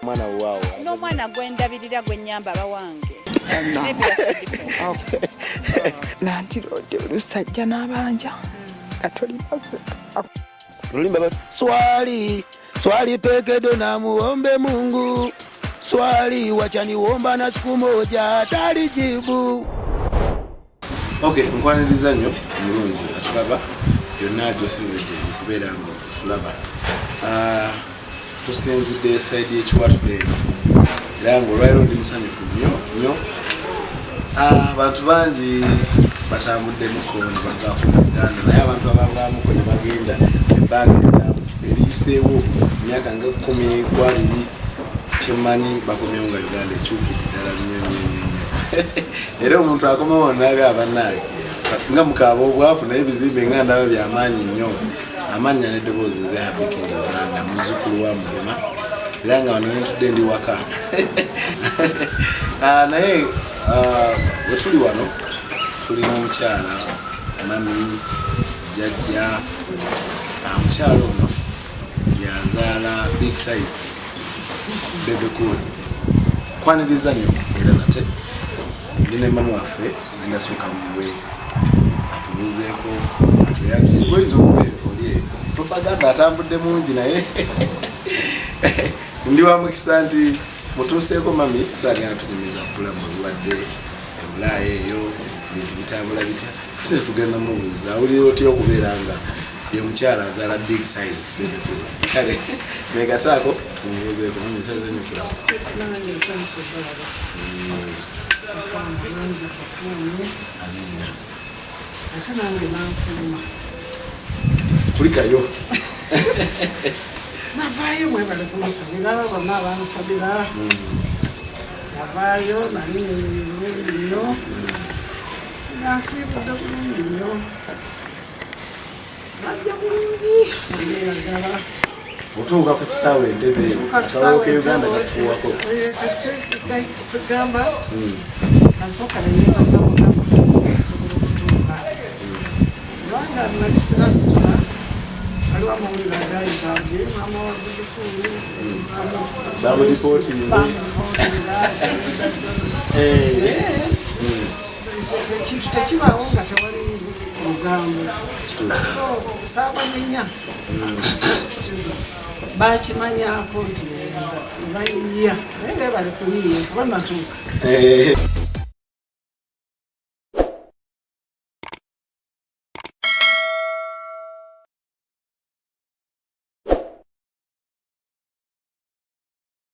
mwana waawo n'omwana gwendabirira gwennyamba bawange nandirodde olusajja n'abanja lulimba swali pekedo na muombe Mungu swali wachaniomba na siku moja talijibu. Okay, nkwaniriza nnyo mulungi atulaba byonna gyosinzidde okubeera nga tulaba tusinzidde side y'ekiwatulenge era nga olwaliro ndi musanyufu nnyo abantu bangi batambuddemukko ne bagaafuna Uganda naye abantu abavaamuko ne bagenda ebbanga eriyiseewo emyaka nga 10 kwabiri kyemmanyi bakomyewo nga Uganda ekyukidde ddala nnyo era omuntu akomawo naabe abannaage nga mukaaba obwavu naye bizimbe nga ndaba byamaanyi nnyo amannya n'eddoboozi nze Habikingi Uganda muzzukulu wa Mugema era nga wano nentudde ndi waka naye we tuli wano tulina omukyala mami jjajja omukyala ono yazaala big size bebe cool kwaniriza nnyo era nate ndine mama waffe ngenda sooka muwe atubuuzeeko atuyambire oyinza okubeera oli propaganda atambudde mungi naye ndi wa mukisa nti mutuuseeko mami saagenda tunyumiza kula mu bulwadde ebulaya eyo bintu bitambula bitya kise tugenda mubuuza awulira otya okubeera nga ye mukyala azaala big size bebe cool kale megataako tumubuuzeeko mami size mikula tulikayo navaayo mwebale kumusabira bonna bansabira navaayo nali bulungi nnyo nasiibudde bulungi nnyo najja bulungi nayeyagala otuuka ku kisaawe Entebbe akawalo ke Uganda kafuwako kugamba nasooka neneebaza Mukama okusobola okutuuka kubanga nalisirasitula aliwo amawulire agayita nti maama wa Bigufulu bamulipootinga ekintu tekibaawo nga tewali mugambo so saabamenya bakimanyako nti nenda nebayiiya naye nga bali kuyiiya kuba natuuka